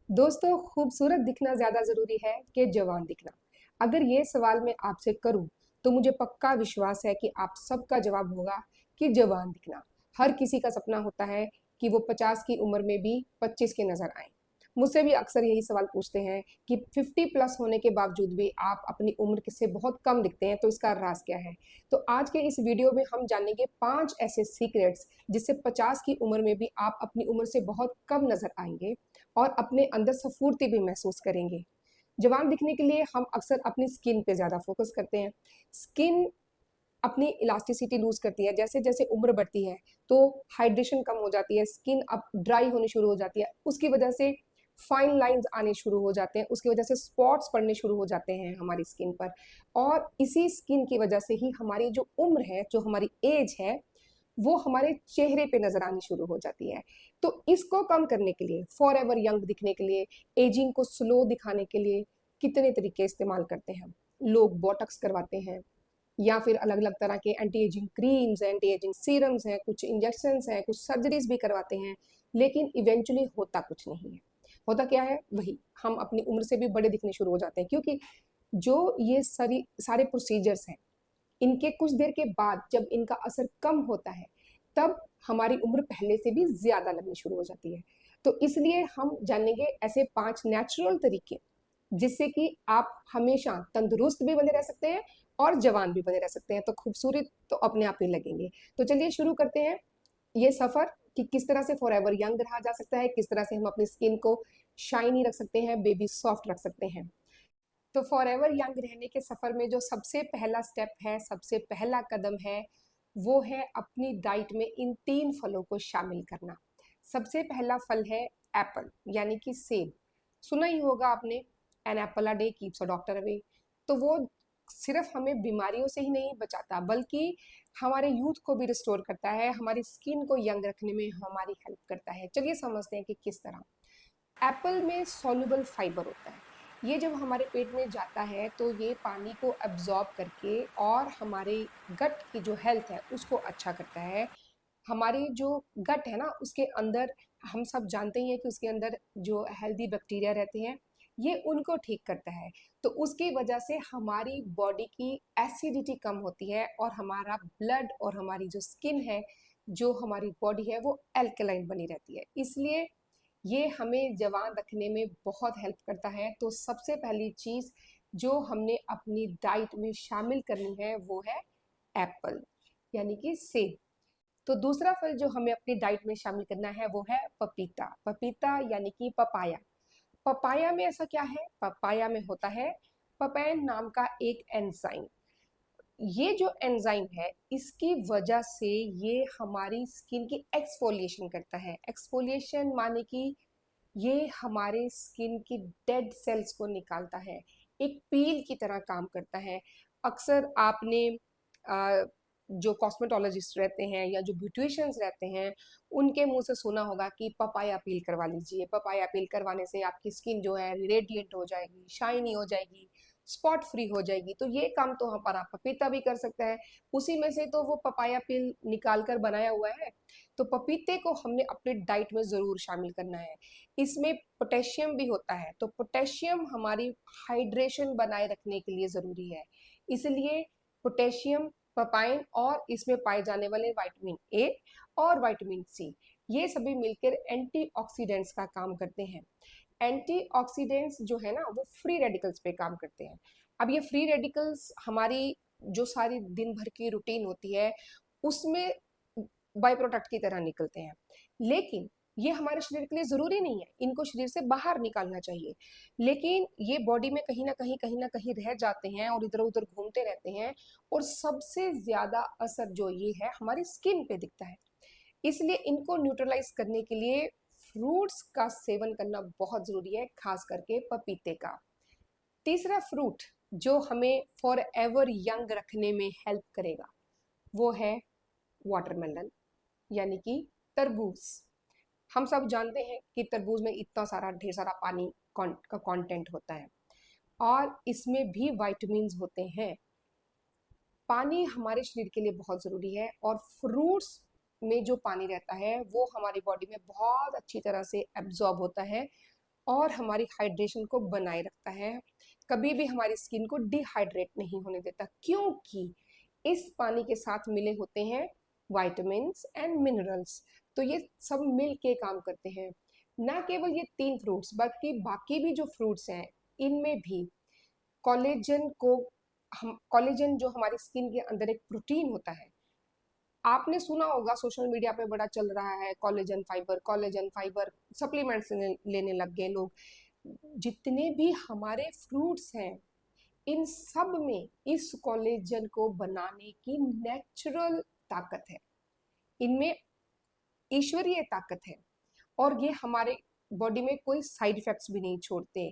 दोस्तों, खूबसूरत दिखना ज्यादा जरूरी है कि जवान दिखना? अगर ये सवाल मैं आपसे करूं तो मुझे पक्का विश्वास है कि आप सबका जवाब होगा कि जवान दिखना। हर किसी का सपना होता है कि वो 50 की उम्र में भी 25 के नजर आए। मुझसे भी अक्सर यही सवाल पूछते हैं कि 50+ होने के बावजूद भी आप अपनी उम्र से बहुत कम दिखते हैं, तो इसका राज क्या है? तो आज के इस वीडियो में हम जानेंगे 5 ऐसे सीक्रेट्स जिससे 50 की उम्र में भी आप अपनी उम्र से बहुत कम नजर आएंगे और अपने अंदर स्फूर्ति भी महसूस करेंगे। जवान दिखने के लिए हम अक्सर अपनी स्किन पे ज़्यादा फोकस करते हैं। स्किन अपनी इलास्टिसिटी लूज करती है, जैसे जैसे उम्र बढ़ती है तो हाइड्रेशन कम हो जाती है, स्किन अब ड्राई होनी शुरू हो जाती है, उसकी वजह से फाइन लाइंस आने शुरू हो जाते हैं, उसकी वजह से स्पॉट्स पड़ने शुरू हो जाते हैं हमारी स्किन पर। और इसी स्किन की वजह से ही हमारी जो उम्र है, जो हमारी एज है, वो हमारे चेहरे पे नजर आनी शुरू हो जाती है। तो इसको कम करने के लिए, फॉर एवर यंग दिखने के लिए, एजिंग को स्लो दिखाने के लिए कितने तरीके इस्तेमाल करते हैं। लोग बोटॉक्स करवाते हैं या फिर अलग अलग तरह के anti ageing creams, anti ageing serums हैं, कुछ इंजेक्शंस हैं, कुछ सर्जरीज भी करवाते हैं। लेकिन इवेंचुअली होता कुछ नहीं है। होता क्या है? वही, हम अपनी उम्र से भी बड़े दिखने शुरू हो जाते हैं, क्योंकि जो ये सारी सारे प्रोसीजर्स हैं, इनके कुछ देर के बाद जब इनका असर कम होता है, तब हमारी उम्र पहले से भी ज्यादा लगनी शुरू हो जाती है। तो इसलिए हम जानेंगे ऐसे 5 नेचुरल तरीके जिससे कि आप हमेशा तंदुरुस्त भी बने रह सकते हैं और जवान भी बने रह सकते हैं, तो खूबसूरत तो अपने आप ही लगेंगे। तो चलिए शुरू करते हैं ये सफर कि किस तरह से फॉर एवर यंग रहा जा सकता है, किस तरह से हम अपनी स्किन को शाइनी रख सकते हैं, बेबी सॉफ्ट रख सकते हैं। तो फॉर एवर यंग रहने के सफर में जो सबसे पहला स्टेप है, सबसे पहला कदम है, वो है अपनी डाइट में इन 3 फलों को शामिल करना। सबसे पहला फल है एप्पल, यानी कि सेब। सुना ही होगा आपने, an apple a day keeps a doctor away. तो वो सिर्फ हमें बीमारियों से ही नहीं बचाता, बल्कि हमारे यूथ को भी रिस्टोर करता है, हमारी स्किन को यंग रखने में हमारी हेल्प करता है। चलिए समझते हैं कि किस तरह। एप्पल में सॉल्युबल फाइबर होता है। ये जब हमारे पेट में जाता है तो ये पानी को एब्जॉर्ब करके और हमारे गट की जो हेल्थ है उसको अच्छा करता है। हमारी जो गट है ना, उसके अंदर हम सब जानते ही हैं कि उसके अंदर जो हेल्दी बैक्टीरिया रहते हैं, ये उनको ठीक करता है। तो उसकी वजह से हमारी बॉडी की एसिडिटी कम होती है और हमारा ब्लड और हमारी जो स्किन है, जो हमारी बॉडी है, वो एल्कलाइन बनी रहती है। इसलिए ये हमें जवान रखने में बहुत हेल्प करता है। तो सबसे पहली चीज जो हमने अपनी डाइट में शामिल करनी है वो है एप्पल, यानी कि सेब। तो दूसरा फल जो हमें अपनी डाइट में शामिल करना है वो है पपीता। पपीता यानी कि पपाया। पपाया में ऐसा क्या है? पपाया में होता है पपैन नाम का एक एंजाइम। ये जो एंजाइम है, इसकी वजह से ये हमारी स्किन की एक्सफोलिएशन करता है। एक्सफोलिएशन माने कि ये हमारे स्किन की डेड सेल्स को निकालता है, एक पील की तरह काम करता है। अक्सर आपने जो कॉस्मेटोलॉजिस्ट रहते हैं या जो ब्यूटिशियंस रहते हैं, उनके मुंह से सुना होगा कि पपाया पील करवा लीजिए, पपाया पील करवाने से आपकी स्किन जो है रेडिएंट हो जाएगी, शाइनी हो जाएगी, स्पॉट फ्री हो जाएगी। तो ये काम तो हमारा पपीता भी कर सकता है। उसी में से तो वो पपाया पील निकाल कर बनाया हुआ है। तो पपीते को हमने अपने डाइट में जरूर शामिल करना है। इसमें पोटेशियम भी होता है, तो पोटेशियम हमारी हाइड्रेशन बनाए रखने के लिए जरूरी है। इसलिए पोटेशियम, पपाइन और इसमें पाए जाने वाले विटामिन ए और विटामिन सी, ये सभी मिलकर एंटीऑक्सीडेंट्स का काम करते हैं। एंटीऑक्सीडेंट्स जो है ना, वो फ्री रेडिकल्स पे काम करते हैं। अब ये फ्री रेडिकल्स हमारी जो सारी दिन भर की रूटीन होती है उसमें बाय प्रोडक्ट की तरह निकलते हैं, लेकिन ये हमारे शरीर के लिए जरूरी नहीं है, इनको शरीर से बाहर निकालना चाहिए। लेकिन ये बॉडी में कहीं ना कहीं रह जाते हैं और इधर उधर घूमते रहते हैं। और सबसे ज्यादा असर जो ये है हमारी स्किन पे दिखता है। इसलिए इनको न्यूट्रलाइज करने के लिए फ्रूट्स का सेवन करना बहुत जरूरी है, खास करके पपीते का। तीसरा फ्रूट जो हमें फॉर एवर यंग रखने में हेल्प करेगा वो है वाटरमेलन, यानी कि तरबूज। हम सब जानते हैं कि तरबूज में इतना सारा ढेर सारा पानी का कंटेंट होता है और इसमें भी विटामिन्स होते हैं। पानी हमारे शरीर के लिए बहुत ज़रूरी है और फ्रूट्स में जो पानी रहता है वो हमारी बॉडी में बहुत अच्छी तरह से एब्जॉर्ब होता है। और हमारी हाइड्रेशन को बनाए रखता है, कभी भी हमारी स्किन को डिहाइड्रेट नहीं होने देता, क्योंकि इस पानी के साथ मिले होते हैं वाइटामिन्स एंड मिनरल्स। तो ये सब मिल के काम करते हैं। ना केवल ये 3 फ्रूट्स, बल्कि बाकी भी जो फ्रूट्स हैं इनमें भी कोलेजन को हम कोलेजन जो हमारी स्किन के अंदर एक प्रोटीन होता है, आपने सुना होगा सोशल मीडिया पे बड़ा चल रहा है कोलेजन फाइबर सप्लीमेंट्स लेने लग गए लोग। जितने भी हमारे फ्रूट्स हैं इन सब में इस कोलेजन को बनाने की नेचुरल ताकत है, इनमें ईश्वरीय ताकत है, और ये हमारे बॉडी में कोई साइड इफेक्ट्स भी नहीं छोड़ते।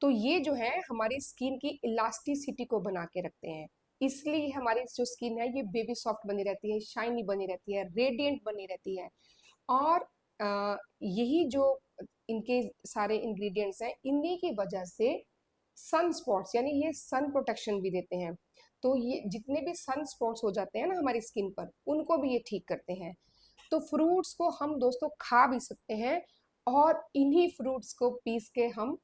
तो ये जो है हमारी स्किन की इलास्टिसिटी को बना के रखते हैं, इसलिए हमारी जो स्किन है ये बेबी सॉफ्ट बनी रहती है, शाइनी बनी रहती है, रेडिएंट बनी रहती है। और यही जो इनके सारे इंग्रेडिएंट्स हैं इन्हीं की वजह से सन स्पॉट्स, यानी ये सन प्रोटेक्शन भी देते हैं। तो ये जितने भी सन स्पॉट्स हो जाते हैं ना हमारी स्किन पर, उनको भी ये ठीक करते हैं। तो फ्रूट्स को हम दोस्तों खा भी सकते हैं, और इन्हीं फ्रूट्स को पीस के हम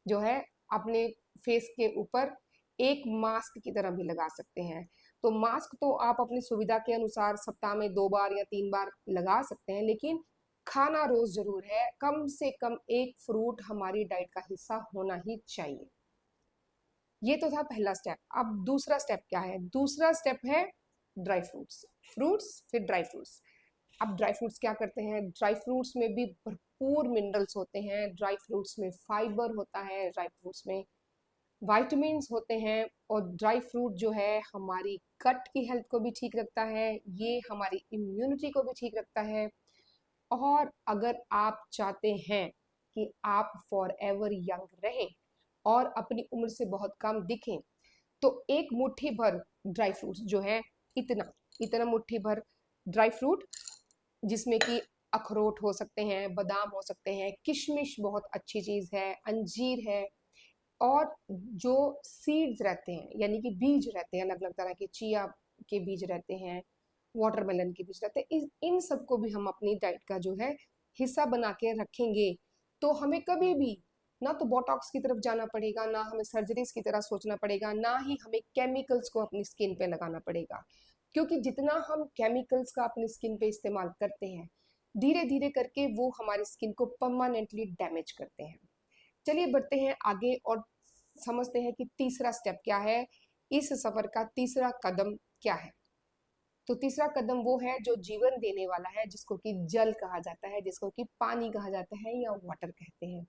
जो है अपने फेस के ऊपर एक मास्क की तरह भी लगा सकते हैं। तो मास्क तो आप अपनी सुविधा के अनुसार सप्ताह में 2 बार या 3 बार लगा सकते हैं, लेकिन खाना रोज जरूर है, कम से कम एक फ्रूट हमारी डाइट का हिस्सा होना ही चाहिए। ये तो था पहला स्टेप। अब दूसरा स्टेप क्या है? दूसरा स्टेप है ड्राई फ्रूट्स। फ्रूट्स फिर ड्राई फ्रूट्स। अब ड्राई फ्रूट्स क्या करते हैं? ड्राई फ्रूट्स में भी भरपूर मिनरल्स होते हैं, ड्राई फ्रूट्स में फाइबर होता है, ड्राई फ्रूट्स में वाइटामिन्स होते हैं, और ड्राई फ्रूट जो है हमारी गट की हेल्थ को भी ठीक रखता है, ये हमारी इम्यूनिटी को भी ठीक रखता है। और अगर आप चाहते हैं कि आप फॉर एवर यंग रहें और अपनी उम्र से बहुत कम दिखें, तो एक मुट्ठी भर ड्राई फ्रूट्स जो है, इतना इतना मुट्ठी भर ड्राई फ्रूट, जिसमें कि अखरोट हो सकते हैं, बादाम हो सकते हैं, किशमिश बहुत अच्छी चीज है, अंजीर है, और जो सीड्स रहते हैं यानी कि बीज रहते हैं, अलग अलग तरह के चिया के बीज रहते हैं, वाटरमेलन के बीज रहते हैं, इन सबको भी हम अपनी डाइट का जो है हिस्सा बना के रखेंगे, तो हमें कभी भी ना तो बोटॉक्स की तरफ जाना पड़ेगा, ना हमें सर्जरीज की तरह सोचना पड़ेगा, ना ही हमें केमिकल्स को अपनी स्किन पे लगाना पड़ेगा। क्योंकि जितना हम केमिकल्स का अपनी स्किन पे इस्तेमाल करते हैं, धीरे धीरे करके वो हमारी स्किन को परमानेंटली डैमेज करते हैं। चलिए बढ़ते हैं आगे और समझते हैं कि तीसरा स्टेप क्या है, इस सफर का तीसरा कदम क्या है। तो तीसरा कदम वो है जो जीवन देने वाला है, जिसको कि जल कहा जाता है, जिसको कि पानी कहा जाता है या वाटर कहते हैं।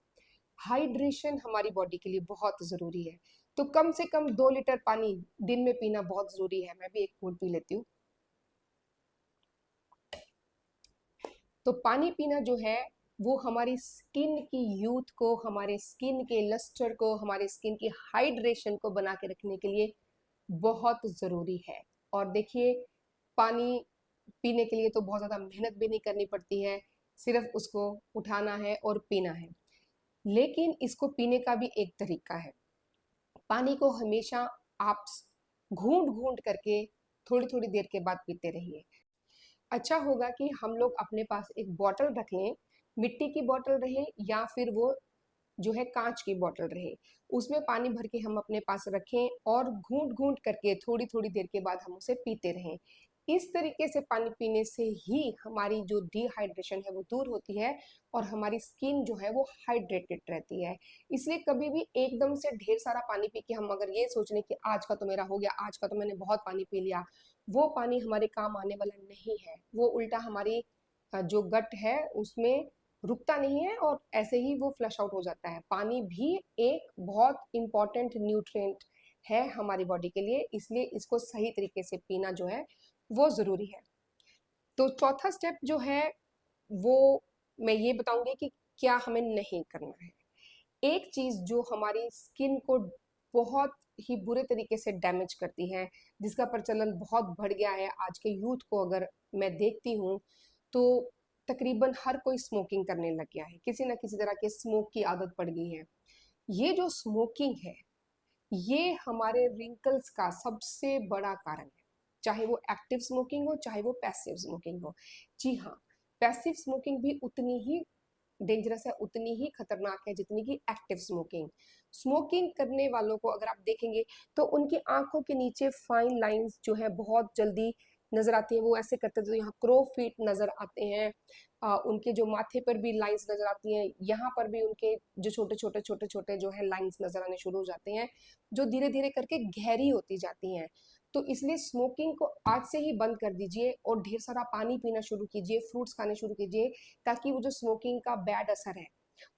हाइड्रेशन हमारी बॉडी के लिए बहुत जरूरी है, तो कम से कम 2 लीटर पानी दिन में पीना बहुत जरूरी है। मैं भी एक घूंट पी लेती हूँ। तो पानी पीना जो है वो हमारी स्किन की यूथ को, हमारे स्किन के लस्टर को, हमारे स्किन की हाइड्रेशन को बना के रखने के लिए बहुत ज़रूरी है। और देखिए, पानी पीने के लिए तो बहुत ज़्यादा मेहनत भी नहीं करनी पड़ती है, सिर्फ उसको उठाना है और पीना है। लेकिन इसको पीने का भी एक तरीका है। पानी को हमेशा आप घूंट घूंट करके थोड़ी थोड़ी देर के बाद पीते रहिए। अच्छा होगा कि हम लोग अपने पास एक बॉटल रख लें, मिट्टी की बॉटल रहे या फिर वो जो है कांच की बॉटल रहे, उसमें पानी भर के हम अपने पास रखें और घूंट घूंट करके थोड़ी थोड़ी देर के बाद हम उसे पीते रहें। इस तरीके से पानी पीने से ही हमारी जो डिहाइड्रेशन है वो दूर होती है, और हमारी स्किन जो है वो हाइड्रेटेड रहती है। इसलिए कभी भी एकदम से ढेर सारा पानी पी के हम अगर ये सोच लें कि आज का तो मेरा हो गया, आज का तो मैंने बहुत पानी पी लिया, वो पानी हमारे काम आने वाला नहीं है। वो उल्टा हमारी जो गट है उसमें रुकता नहीं है, और ऐसे ही वो फ्लश आउट हो जाता है। पानी भी एक बहुत इंपॉर्टेंट न्यूट्रिएंट है हमारी बॉडी के लिए, इसलिए इसको सही तरीके से पीना जो है वो जरूरी है। तो चौथा स्टेप जो है वो मैं ये बताऊंगी कि क्या हमें नहीं करना है। एक चीज जो हमारी स्किन को बहुत ही बुरे तरीके से डैमेज करती है, जिसका प्रचलन बहुत बढ़ गया है आज के यूथ को अगर मैं देखती हूँ, तो तकरीबन हर कोई स्मोकिंग करने लग गया है, किसी ना किसी तरह के स्मोक की आदत पड़ गई है। ये जो स्मोकिंग है ये हमारे रिंकल्स का सबसे बड़ा कारण है, चाहे वो एक्टिव स्मोकिंग हो चाहे वो पैसिव स्मोकिंग हो। जी हाँ, पैसिव स्मोकिंग भी उतनी ही डेंजरस है उतनी ही खतरनाक है जितनी कि एक्टिव स्मोकिंग। स्मोकिंग करने वालों को अगर आप देखेंगे तो उनकी आंखों के नीचे फाइन लाइंस जो है बहुत जल्दी नजर आती है। वो ऐसे करते तो यहाँ क्रो फीट नजर आते हैं। उनके जो माथे पर भी लाइंस नजर आती हैं, यहाँ पर भी उनके जो छोटे छोटे जो है लाइंस नजर आने शुरू हो जाते हैं, जो धीरे धीरे करके गहरी होती जाती हैं। तो इसलिए स्मोकिंग को आज से ही बंद कर दीजिए और ढेर सारा पानी पीना शुरू कीजिए, फ्रूट्स खाने शुरू कीजिए, ताकि वो जो स्मोकिंग का बैड असर है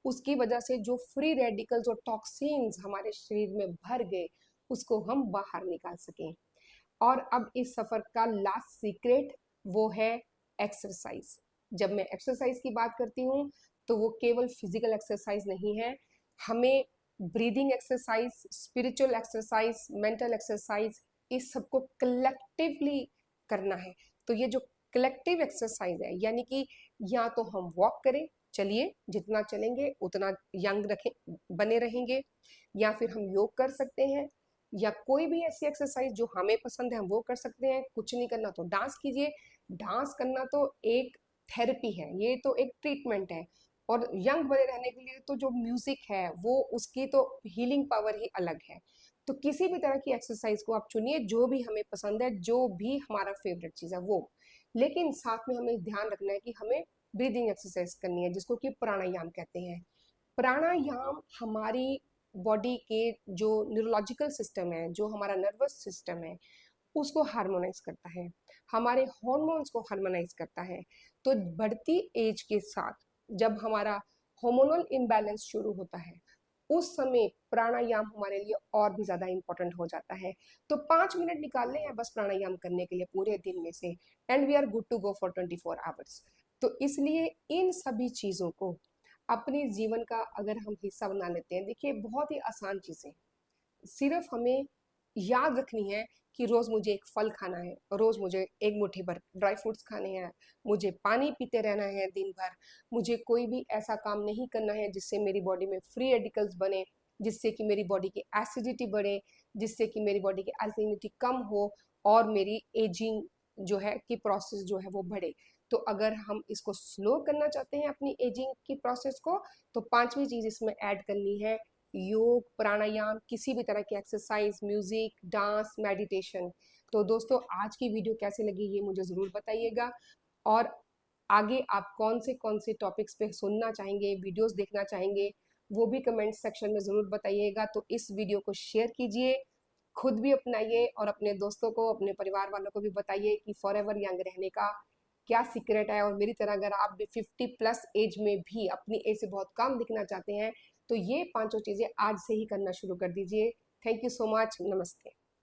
उसकी वजह से जो फ्री रेडिकल्स और टॉक्सिन्स हमारे शरीर में भर गए उसको हम बाहर निकाल सकें। और अब इस सफर का लास्ट सीक्रेट वो है एक्सरसाइज। जब मैं एक्सरसाइज की बात करती हूँ तो वो केवल फिजिकल एक्सरसाइज नहीं है, हमें breathing exercise, spiritual exercise, mental exercise, इस सबको कलेक्टिवली करना है। तो ये जो कलेक्टिव एक्सरसाइज है, यानी कि या तो हम वॉक करें, चलिए जितना चलेंगे उतना यंग रखें बने रहेंगे, या फिर हम योग कर सकते हैं, या कोई भी ऐसी एक्सरसाइज जो हमें पसंद है हम वो कर सकते हैं। कुछ नहीं करना तो डांस कीजिए। डांस करना तो एक थेरेपी है, ये तो एक ट्रीटमेंट है। और यंग बने रहने के लिए तो जो म्यूजिक है वो उसकी तो हीलिंग पावर ही अलग है। तो किसी भी तरह की एक्सरसाइज को आप चुनिए जो भी हमें पसंद है, जो भी हमारा फेवरेट चीज है वो। लेकिन साथ में हमें ध्यान रखना है कि हमें ब्रीदिंग एक्सरसाइज करनी है, जिसको कि प्राणायाम कहते हैं। प्राणायाम हमारी बॉडी के जो न्यूरोलॉजिकल सिस्टम है, जो हमारा नर्वस सिस्टम है, उसको हार्मोनाइज करता है, हमारे हॉर्मोन्स को हार्मोनाइज करता है। तो बढ़ती एज के साथ जब हमारा हार्मोनल इम्बैलेंस शुरू होता है उस समय प्राणायाम हमारे लिए और भी ज्यादा इंपॉर्टेंट हो जाता है। तो 5 मिनट निकालने हैं बस प्राणायाम करने के लिए पूरे दिन में से, and we are good to go for 24 hours. तो इसलिए इन सभी चीजों को अपने जीवन का अगर हम हिस्सा बना लेते हैं, देखिए बहुत ही आसान चीजें, सिर्फ हमें याद रखनी है कि रोज मुझे एक फल खाना है, रोज मुझे एक मुट्ठी भर ड्राई फ्रूट्स खाने हैं, मुझे पानी पीते रहना है दिन भर, मुझे कोई भी ऐसा काम नहीं करना है जिससे मेरी बॉडी में फ्री रेडिकल्स बने, जिससे कि मेरी बॉडी की एसिडिटी बढ़े, जिससे कि मेरी बॉडी की एल्कलिनिटी कम हो और मेरी एजिंग जो है की प्रोसेस जो है वो बढ़े। तो अगर हम इसको स्लो करना चाहते हैं अपनी एजिंग की प्रोसेस को, तो पांचवी चीज इसमें ऐड करनी है योग, प्राणायाम, किसी भी तरह की एक्सरसाइज, म्यूजिक, डांस, मेडिटेशन। तो दोस्तों आज की वीडियो कैसी लगी ये मुझे ज़रूर बताइएगा, और आगे आप कौन से टॉपिक्स पे सुनना चाहेंगे, वीडियोस देखना चाहेंगे, वो भी कमेंट सेक्शन में ज़रूर बताइएगा। तो इस वीडियो को शेयर कीजिए, खुद भी अपनाइए और अपने दोस्तों को, अपने परिवार वालों को भी बताइए कि फॉर एवर यंग रहने का क्या सीक्रेट है। और मेरी तरह अगर आप भी 50+ एज में भी अपनी एज से बहुत कम दिखना चाहते हैं तो ये पांचों चीजें आज से ही करना शुरू कर दीजिए। Thank you so much. नमस्ते।